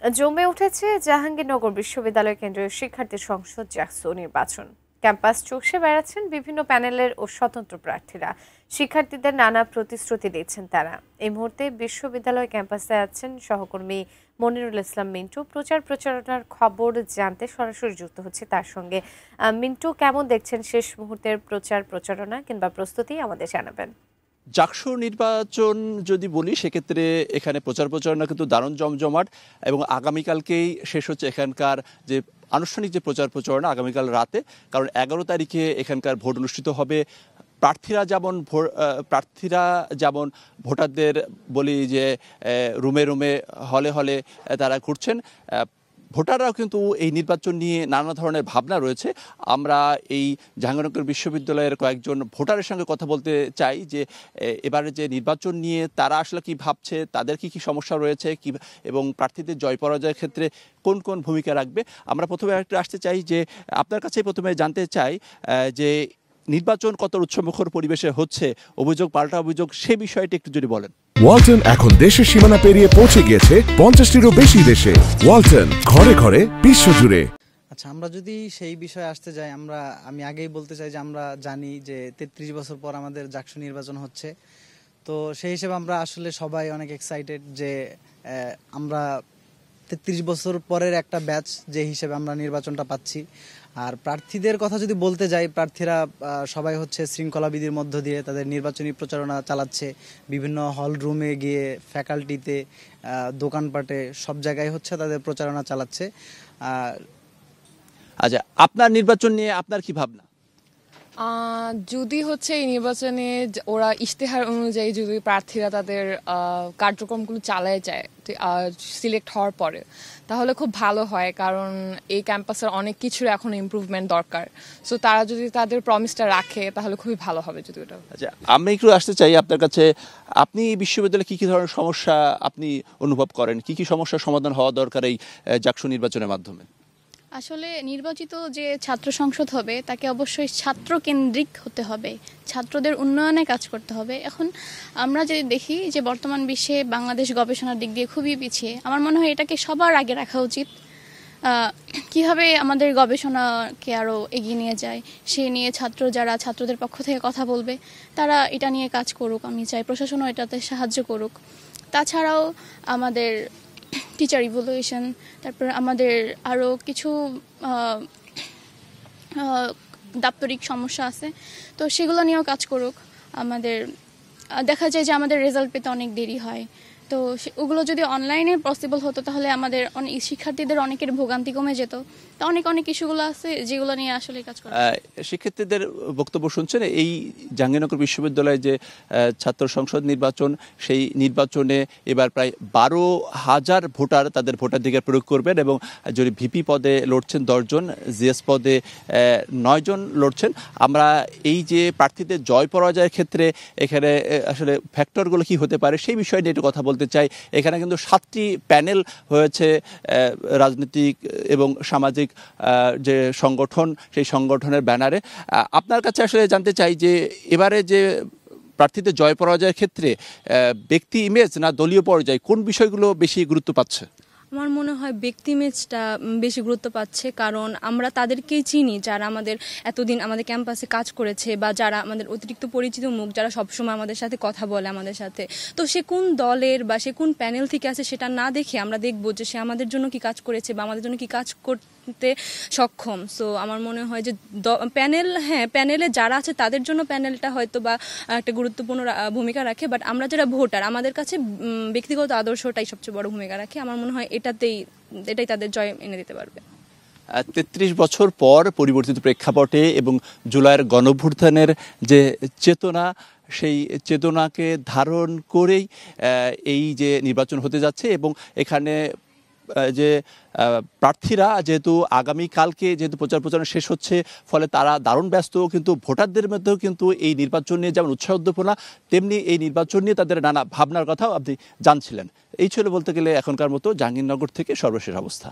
জমে উঠেছে জাহাঙ্গীরনগর বিশ্ববিদ্যালয় কেন্দ্রীয় শিক্ষার্থী সংসদ জাকসু নির্বাচন। ক্যাম্পাস চষে বেড়াচ্ছেন বিভিন্ন প্যানেলের ও স্বতন্ত্র প্রার্থীরা। শিক্ষার্থীদের নানা প্রতিশ্রুতি দিচ্ছেন তারা। এই মুহূর্তে বিশ্ববিদ্যালয় ক্যাম্পাসে আছেন সহকর্মী মনিরুল ইসলাম মিন্টু। প্রচারণার খবর জানতে সরাসরি যুক্ত হচ্ছে তার সঙ্গে। মিন্টু, কেমন দেখছেন শেষ মুহূর্তের প্রচারণা কিংবা প্রস্তুতি, আমাদের জানাবেন। জাকসু নির্বাচন যদি বলি সেক্ষেত্রে এখানে প্রচারণা কিন্তু দারুণ জমজমাট এবং আগামীকালকেই শেষ হচ্ছে এখানকার যে আনুষ্ঠানিক যে প্রচারণা আগামীকাল রাতে, কারণ 11 তারিখে এখানকার ভোট অনুষ্ঠিত হবে। প্রার্থীরা যেমন ভোটারদের বলি যে রুমে রুমে হলে হলে তারা ঘুরছেন, ভোটাররাও কিন্তু এই নির্বাচন নিয়ে নানা ধরনের ভাবনা রয়েছে। আমরা এই জাহাঙ্গীরনগর বিশ্ববিদ্যালয়ের কয়েকজন ভোটারের সঙ্গে কথা বলতে চাই যে এবারে যে নির্বাচন নিয়ে তারা আসলে কি ভাবছে, তাদের কি সমস্যা রয়েছে কি, এবং প্রার্থীদের জয় পরাজয়ের ক্ষেত্রে কোন কোন ভূমিকা রাখবে। আমরা প্রথমে একটু আসতে চাই যে আপনার কাছে প্রথমে জানতে চাই যে নির্বাচন কত উৎসবমুখর পরিবেশে হচ্ছে, অভিযোগ পাল্টা অভিযোগ, সে বিষয়টি একটু যদি বলেন। ওয়ালটন এখন দেশের সীমানা পেরিয়ে পৌঁছে গিয়েছে 50টিরও বেশি দেশে। ওয়ালটন, ঘরে ঘরে বিশ্বজুড়ে। আচ্ছা, আমরা যদি সেই বিষয়ে আসতে যাই, আমি আগেই বলতে চাই যে আমরা জানি যে 33 বছর পর আমাদের জাকসু নির্বাচন হচ্ছে। তো সেই হিসেবে আমরা আসলে সবাই অনেক এক্সাইটেড যে আমরা 33 বছর পরের একটা ব্যাচ যে হিসেবে আমরা নির্বাচনটা পাচ্ছি। আর প্রার্থীদের কথা যদি বলতে যাই, প্রার্থীরা সবাই হচ্ছে শৃঙ্খলাবিধির মধ্য দিয়ে তাদের নির্বাচনী প্রচারণা চালাচ্ছে। বিভিন্ন হল রুমে গিয়ে, ফ্যাকাল্টিতে, দোকানপাটে, সব জায়গায় হচ্ছে তাদের প্রচারণা চালাচ্ছে। আচ্ছা, আপনার নির্বাচন নিয়ে আপনার কি ভাবনা? যদি হচ্ছে এই নির্বাচনে ওরা ইশতেহার অনুযায়ী যদি প্রার্থীরা তাদের কার্যক্রমগুলো চালায় যায় সিলেক্ট হওয়ার পরে, তাহলে খুব ভালো হয়, কারণ এই ক্যাম্পাসের অনেক কিছুর এখন ইমপ্রুভমেন্ট দরকার। সো তারা যদি তাদের প্রমিসটা রাখে তাহলে খুবই ভালো হবে যদি ওটা। আচ্ছা, আমি একটু আসতে চাই আপনার কাছে, আপনি বিশ্ববিদ্যালয়ে কি ধরনের সমস্যা আপনি অনুভব করেন, কি সমস্যার সমাধান হওয়া দরকার এই জাকসু নির্বাচনের মাধ্যমে? আসলে নির্বাচিত যে ছাত্র সংসদ হবে তাকে অবশ্যই ছাত্র কেন্দ্রিক হতে হবে, ছাত্রদের উন্নয়নে কাজ করতে হবে। এখন আমরা যদি দেখি যে বর্তমান বিশ্বে বাংলাদেশ গবেষণার দিক দিয়ে খুবই পিছিয়ে, আমার মনে হয় এটাকে সবার আগে রাখা উচিত। কিভাবে আমাদের গবেষণাকে আরও এগিয়ে নিয়ে যায় সে নিয়ে যারা ছাত্রদের পক্ষ থেকে কথা বলবে তারা এটা নিয়ে কাজ করুক। আমি চাই প্রশাসনও এটাতে সাহায্য করুক। তাছাড়াও আমাদের টিচার ইভ্যালুয়েশন, তারপর আমাদের আরও কিছু দাপ্তরিক সমস্যা আছে, তো সেগুলো নিয়েও কাজ করুক। আমাদের দেখা যায় যে আমাদের রেজাল্ট পেতে অনেক দেরি হয়, তো ওগুলো যদি অনলাইনে পসিবল হতো তাহলে আমাদের শিক্ষার্থীদের অনেকের ভোগান্তি কমে যেত। তো অনেক ইস্যুগুলো আছে যেগুলো নিয়ে আসলে কাজ করা। শিক্ষার্থীদের বক্তব্য শুনছেন। এই জাহাঙ্গীরনগর বিশ্ববিদ্যালয়ে যে ছাত্র সংসদ নির্বাচন, সেই নির্বাচনে এবার প্রায় 12,000 ভোটার তাদের ভোটাধিকার প্রয়োগ করবেন, এবং যদি ভিপি পদে লড়ছেন 10 জন, জিএস পদে 9 জন লড়ছেন। আমরা এই যে প্রার্থীদের জয় পরাজয়ের ক্ষেত্রে এখানে আসলে ফ্যাক্টরগুলো কি হতে পারে সেই বিষয় নিয়ে একটু কথা বলতে চাই। এখানে কিন্তু 7টি প্যানেল হয়েছে, রাজনৈতিক এবং সামাজিক যে সংগঠন, সেই সংগঠনের ব্যানারে। আপনার কাছে আসলে জানতে চাই যে এবারে যে প্রার্থীদের জয় পরাজয়ের ক্ষেত্রে ব্যক্তি ইমেজ না দলীয় পর্যায়ে কোন বিষয়গুলো বেশি গুরুত্ব পাচ্ছে? আমার মনে হয় ব্যক্তি ইমেজটা বেশি গুরুত্ব পাচ্ছে, কারণ আমরা তাদেরকেই চিনি যারা আমাদের এতদিন আমাদের ক্যাম্পাসে কাজ করেছে, বা যারা আমাদের অতিরিক্ত পরিচিত মুখ, যারা সবসময় আমাদের সাথে কথা বলে আমাদের সাথে। তো সে কোন দলের বা সে কোন প্যানেল থেকে আছে সেটা না দেখে আমরা দেখবো যে সে আমাদের জন্য কি কাজ করেছে বা আমাদের জন্য কি কাজ করতে সক্ষম। সো আমার মনে হয় যে প্যানেলে যারা আছে তাদের জন্য প্যানেলটা হয়তো বা একটা গুরুত্বপূর্ণ ভূমিকা রাখে, বাট আমরা যারা ভোটার আমাদের কাছে ব্যক্তিগত আদর্শটাই সবচেয়ে বড় ভূমিকা রাখে। আমার মনে হয় এটাই তাদের জয় এনে দিতে পারবে। 33 বছর পর পরিবর্তিত প্রেক্ষাপটে এবং জুলাইয়ের গণঅভ্যুত্থানের যে চেতনা, সেই চেতনাকে ধারণ করেই এই যে নির্বাচন হতে যাচ্ছে, এবং এখানে যে প্রার্থীরা যেহেতু আগামীকালকে যেহেতু প্রচারণা শেষ হচ্ছে, ফলে তারা দারুণ ব্যস্ত, কিন্তু ভোটারদের মধ্যেও কিন্তু এই নির্বাচন নিয়ে যেমন উৎসাহ উদ্দীপনা, তেমনি এই নির্বাচন নিয়ে তাদের নানা ভাবনার কথাও আপনি জানছিলেন। এই ছিল বলতে গেলে এখনকার মতো জাহাঙ্গীরনগর থেকে সর্বশেষ অবস্থা।